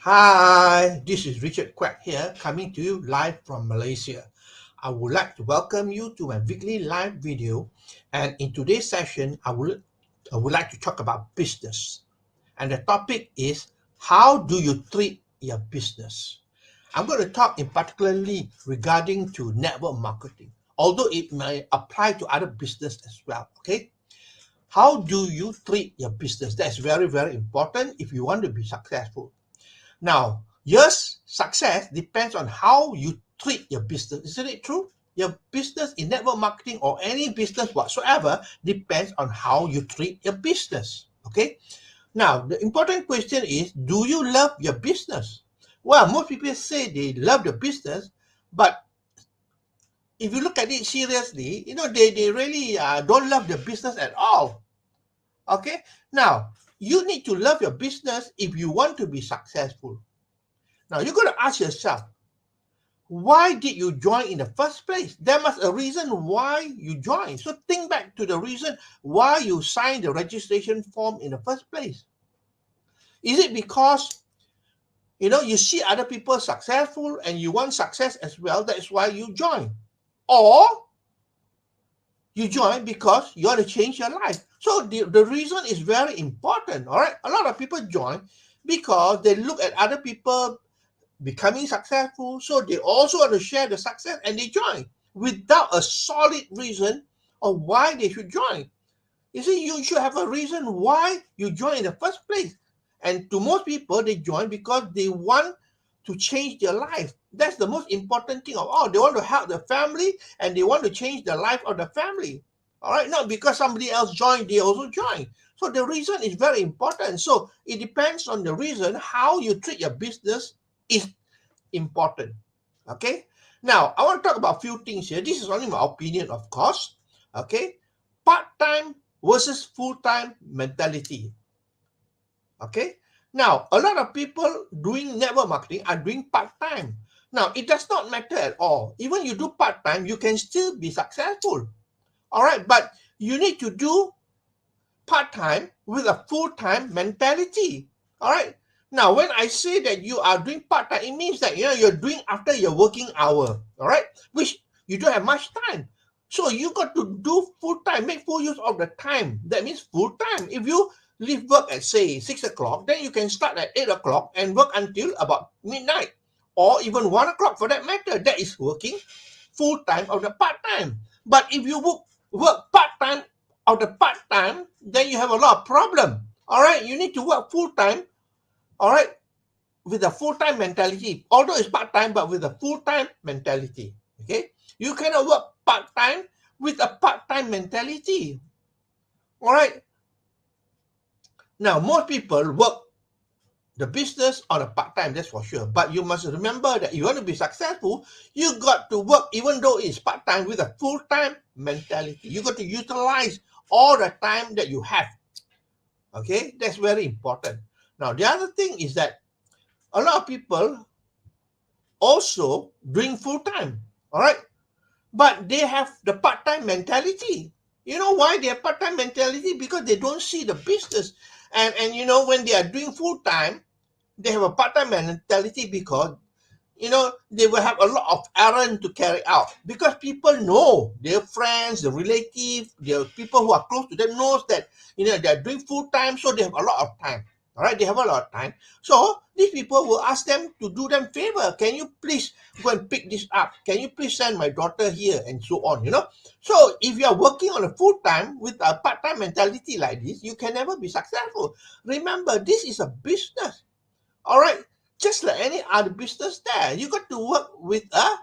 Hi, this is Richard Quack here, coming to you live from Malaysia. I would like to welcome you to my weekly live video. And in today's session, I would like to talk about business. And the topic is how do you treat your business? I'm going to talk in particularly regarding to network marketing, although it may apply to other business as well. Okay, how do you treat your business? That's very, very important if you want to be successful. Now, yes, success depends on how you treat your business. Isn't it true? Your business in network marketing or any business whatsoever depends on how you treat your business. Okay. Now, the important question is, do you love your business? Well, most people say they love the business, but if you look at it seriously, they really don't love the business at all. Okay. Now, you need to love your business if you want to be successful. Now, you're going to ask yourself, why did you join in the first place? There must a reason why you joined. So think back to the reason why you signed the registration form in the first place. Is it because you see other people successful and you want success as well? That's why you join, or you join because you want to change your life. So the reason is very important. All right, a lot of people join because they look at other people becoming successful, so they also want to share the success and they join without a solid reason of why they should join. You see, you should have a reason why you join in the first place. And to most people, they join because they want to change their life. That's the most important thing of all. They want to help the family and they want to change the life of the family. All right, not because somebody else joined, they also join. So the reason is very important. So it depends on the reason. How you treat your business is important. Okay. Now, I want to talk about a few things here. This is only my opinion, of course. Okay. Part-time versus full-time mentality. Okay. Now, a lot of people doing network marketing are doing part-time. Now, it does not matter at all. Even you do part-time, you can still be successful. All right. But you need to do part-time with a full-time mentality. All right. Now, when I say that you are doing part-time, it means that you're doing after your working hour. All right, which you don't have much time. So you got to do full-time, make full use of the time. That means full-time. If you leave work at say 6 o'clock, then you can start at 8 o'clock and work until about midnight, or even 1 o'clock for that matter. That is working full-time of the part-time. But if you work part-time of the part-time, then you have a lot of problem. All right, you need to work full-time, all right, with a full-time mentality. Although it's part-time, but with a full-time mentality. Okay, you cannot work part-time with a part-time mentality. All right. Now, most people work the business on a part-time, that's for sure. But you must remember that if you want to be successful, you got to work, even though it's part-time, with a full-time mentality. You got to utilize all the time that you have. Okay, that's very important. Now, the other thing is that a lot of people also doing full-time. All right, but they have the part-time mentality. You know why they have part-time mentality? Because they don't see the business. And when they are doing full-time, they have a part-time mentality because they will have a lot of errand to carry out, because people know, their friends, the relative, the people who are close to them knows that they're doing full-time, so they have a lot of time. All right, they have a lot of time. So these people will ask them to do them favor. Can you please go and pick this up? Can you please send my daughter here, and so on. So if you are working on a full-time with a part-time mentality like this, you can never be successful. Remember, this is a business. All right, just like any other business there, you got to work with a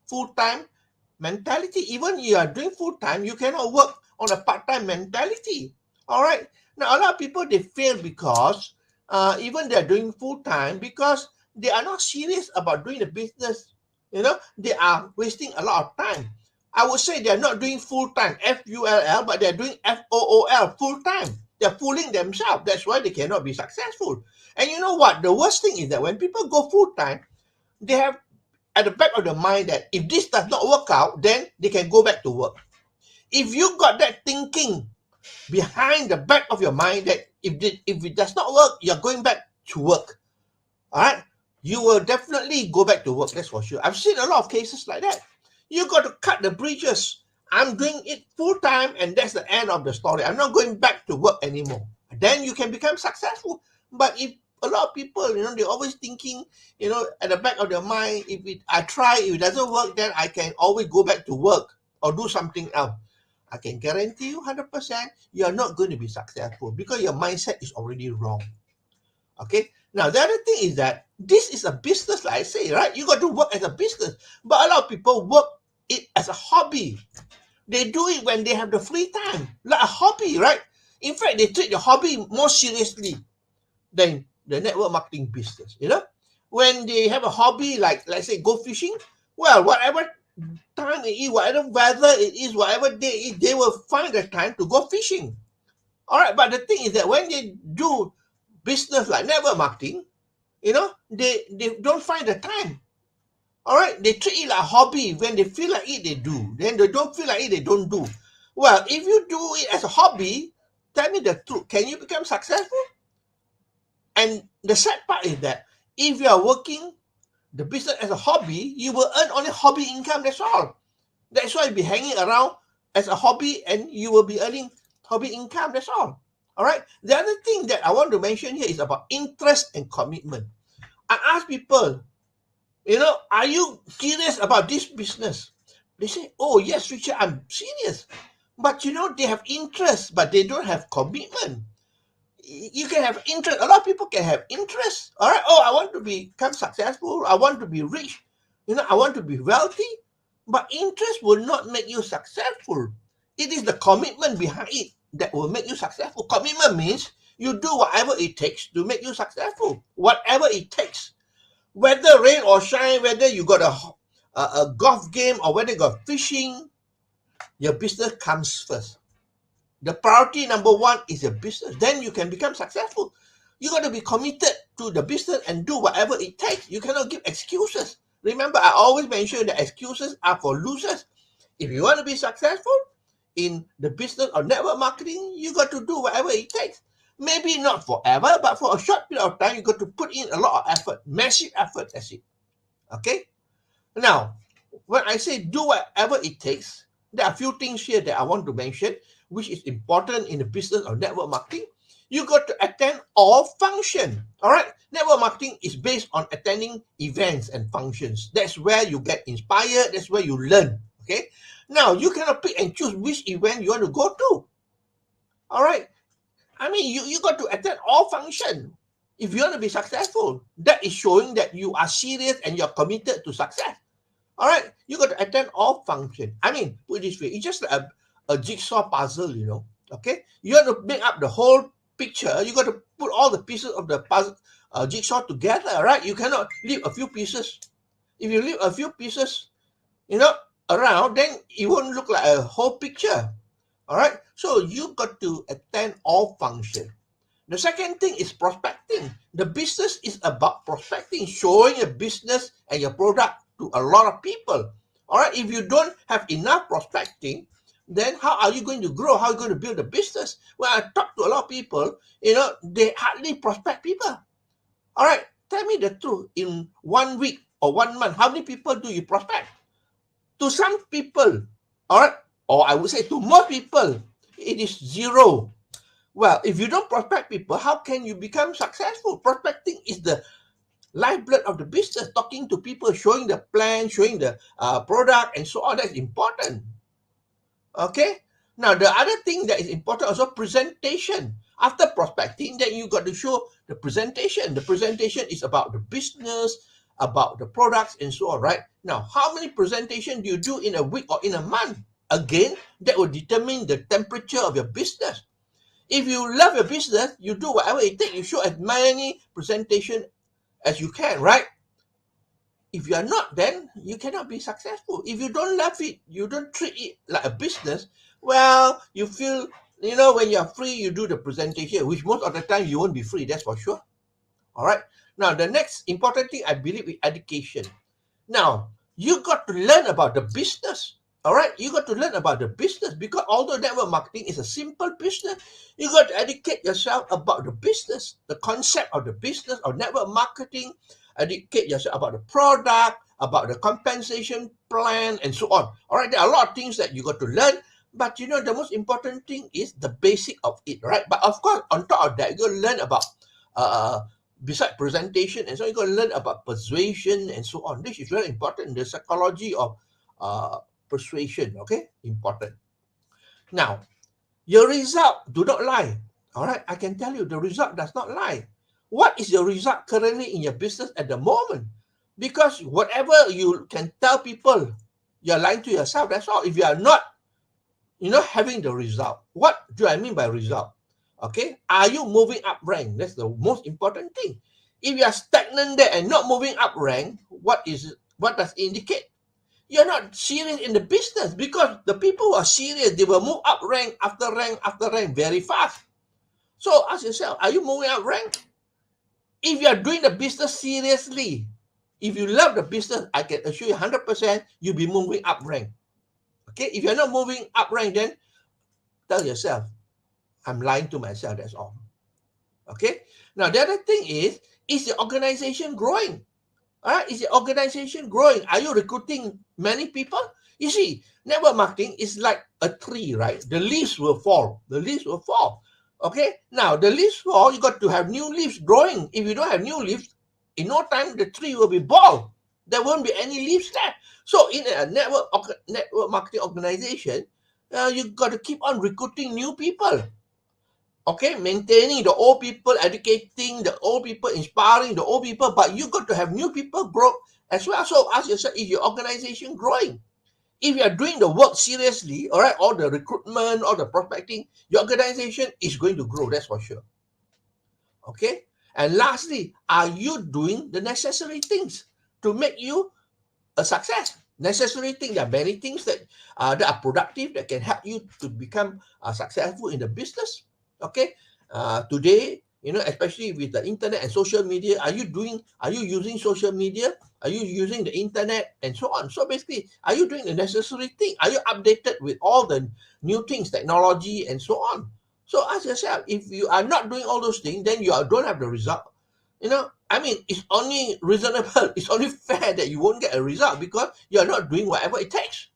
full-time mentality. Even you are doing full-time, you cannot work on a part-time mentality. All right. Now, a lot of people, they fail because even they're doing full-time, because they are not serious about doing the business. They are wasting a lot of time. I would say they're not doing full-time, Full, but they're doing FOOL, full-time. They're fooling themselves. That's why they cannot be successful. And you know what? The worst thing is that when people go full-time, they have at the back of their mind that if this does not work out, then they can go back to work. If you got that thinking behind the back of your mind that if it does not work, you're going back to work. all right, you will definitely go back to work, that's for sure. I've seen a lot of cases like that. You got to cut the bridges. I'm doing it full time, and that's the end of the story. I'm not going back to work anymore. Then you can become successful. But if a lot of people, they're always thinking, at the back of their mind, I try, if it doesn't work, then I can always go back to work or do something else. I can guarantee you 100% you are not going to be successful because your mindset is already wrong. Okay. Now, the other thing is that this is a business, like I say, right? You got to work as a business. But a lot of people work it as a hobby. They do it when they have the free time, like a hobby, right? In fact, they treat the hobby more seriously than the network marketing business. When they have a hobby, like let's say go fishing, well, whatever time it is, whatever weather it is, whatever day it is, they will find the time to go fishing. All right, but the thing is that when they do business like network marketing, they don't find the time. All right, they treat it like a hobby. When they feel like it, they do. Then they don't feel like it, they don't do. Well, if you do it as a hobby, tell me the truth. Can you become successful? And the sad part is that if you are working the business as a hobby, you will earn only hobby income. That's all. That's why you'll be hanging around as a hobby and you will be earning hobby income. That's all. All right. The other thing that I want to mention here is about interest and commitment. I ask people, are you serious about this business? They say, oh, yes, Richard, I'm serious. But, they have interest, but they don't have commitment. You can have interest. A lot of people can have interest. All right. Oh, I want to become successful. I want to be rich. I want to be wealthy. But interest will not make you successful. It is the commitment behind it that will make you successful. Commitment means you do whatever it takes to make you successful. Whatever it takes. Whether rain or shine, whether you got a golf game or whether you got fishing, your business comes first. The priority number one is your business. Then you can become successful. You got to be committed to the business and do whatever it takes. You cannot give excuses. Remember, I always mention that excuses are for losers. If you want to be successful in the business or network marketing, you got to do whatever it takes. Maybe not forever, but for a short period of time, you got to put in a lot of effort, massive effort, that's it. Okay? Now, when I say do whatever it takes, there are a few things here that I want to mention, which is important in the business of network marketing. You got to attend all functions. All right. Network marketing is based on attending events and functions. That's where you get inspired. That's where you learn. Okay. Now, you cannot pick and choose which event you want to go to. All right. I mean, you got to attend all functions if you want to be successful. That is showing that you are serious and you're committed to success. All right. You got to attend all functions. I mean, put it this way. It's just like a jigsaw puzzle, Okay. You have to make up the whole picture. You got to put all the pieces of the puzzle jigsaw together, right? You cannot leave a few pieces. If you leave a few pieces, around, then it won't look like a whole picture. All right. So you got to attend all functions. The second thing is prospecting. The business is about prospecting, showing your business and your product to a lot of people. All right. If you don't have enough prospecting, then how are you going to grow? How are you going to build a business? When I talk to a lot of people, they hardly prospect people. All right. Tell me the truth. In 1 week or 1 month, how many people do you prospect? To some people, all right, or I would say to most people, it is zero. Well, if you don't prospect people, how can you become successful? Prospecting is the lifeblood of the business. Talking to people, showing the plan, showing the product, and so on. That's important. Okay. Now, the other thing that is important also presentation. After prospecting, then you got to show the presentation. The presentation is about the business, about the products, and so on, right? Now, how many presentations do you do in a week or in a month? Again, that will determine the temperature of your business. If you love your business, you do whatever it takes. You show as many presentations as you can, right? If you are not, then you cannot be successful. If you don't love it, you don't treat it like a business, well, you feel, when you're free, you do the presentation, which most of the time you won't be free, that's for sure. All right. Now, the next important thing I believe is education. Now, you got to learn about the business. All right, you got to learn about the business, because although network marketing is a simple business, you got to educate yourself about the business, the concept of the business of network marketing, educate yourself about the product, about the compensation plan, and so on. All right, there are a lot of things that you got to learn, but you know, the most important thing is the basic of it, right? But of course, on top of that, you got to learn about besides presentation, and so you got to learn about persuasion and so on. This is very important, the psychology of persuasion. Okay, important. Now, your result do not lie. All right, I can tell you the result does not lie. What is your result currently in your business at the moment? Because whatever you can tell people, you're lying to yourself. That's all. If you are not, having the result. What do I mean by result? Okay, are you moving up rank? That's the most important thing. If you are stagnant there and not moving up rank, what does it indicate? You're not serious in the business, because the people who are serious, they will move up rank after rank after rank very fast. So ask yourself, are you moving up rank? If you are doing the business seriously, if you love the business, I can assure you 100% you'll be moving up rank. Okay, if you're not moving up rank, then tell yourself, I'm lying to myself, that's all. Okay, now the other thing is the organization growing? All right, is the organization growing? Are you recruiting many people? You see, network marketing is like a tree, right? The leaves will fall. The leaves will fall. Okay, now the leaves fall, you got to have new leaves growing. If you don't have new leaves, in no time the tree will be bald. There won't be any leaves there. So in a network marketing organization, you got to keep on recruiting new people. Okay, maintaining the old people, educating the old people, inspiring the old people, but you got to have new people grow as well. So ask yourself, is your organization growing? If you are doing the work seriously, all right, all the recruitment, all the prospecting, your organization is going to grow, that's for sure. Okay, and lastly, are you doing the necessary things to make you a success? Necessary things, there are many things that are productive, that can help you to become successful in the business. Okay, today, especially with the internet and social media, are you using social media? Are you using the internet and so on? So basically, are you doing the necessary thing? Are you updated with all the new things, technology and so on? So ask yourself, if you are not doing all those things, then don't have the result. I mean, it's only reasonable, it's only fair that you won't get a result, because you're not doing whatever it takes.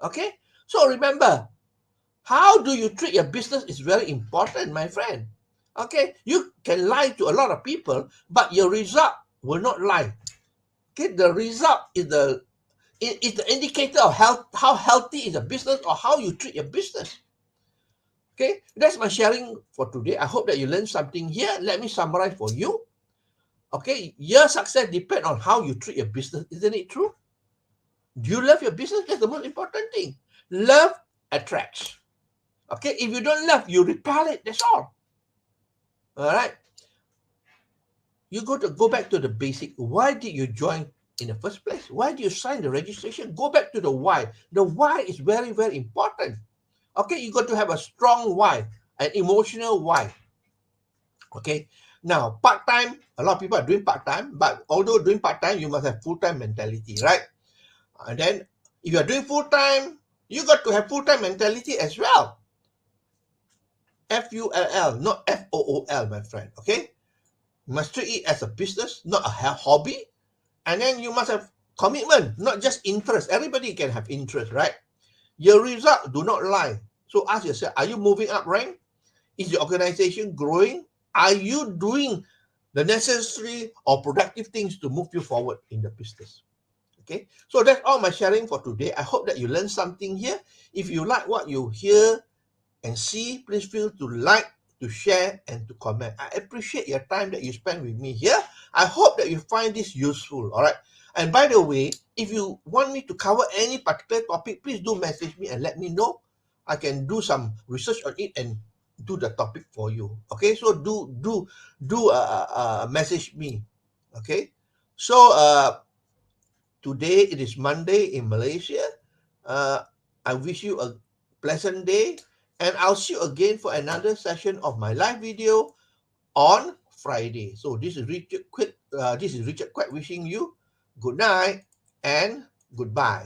Okay, so remember, how do you treat your business is very important, my friend. Okay, you can lie to a lot of people, but your result will not lie. Okay, the result is the indicator of how healthy is a business, or how you treat your business. Okay, that's my sharing for today. I hope that you learned something here. Let me summarize for you. Okay, your success depends on how you treat your business. Isn't it true? Do you love your business? That's the most important thing. Love attracts. Okay, if you don't love, you repel it. That's all. All right. You got to go back to the basic. Why did you join in the first place? Why do you sign the registration? Go back to the why. The why is very, very important. Okay, you got to have a strong why, an emotional why. Okay. Now, part-time, a lot of people are doing part-time, but although doing part-time, you must have full-time mentality, right? And then if you're doing full-time, you got to have full-time mentality as well. Full, not FOOL, my friend. Okay, you must treat it as a business, not a hobby. And then you must have commitment, not just interest. Everybody can have interest, right? Your result do not lie. So ask yourself, are you moving up rank? Is your organization growing? Are you doing the necessary or productive things to move you forward in the business? Okay, so that's all my sharing for today. I hope that you learned something here. If you like what you hear and see, please feel to like, to share, and to comment. I appreciate your time that you spend with me here. I hope that you find this useful. All right. And by the way, if you want me to cover any particular topic, please do message me and let me know. I can do some research on it and do the topic for you. Okay. So do message me. Okay. So today it is Monday in Malaysia. I wish you a pleasant day, and I'll see you again for another session of my live video on Friday. So this is Richard Quek wishing you good night and goodbye.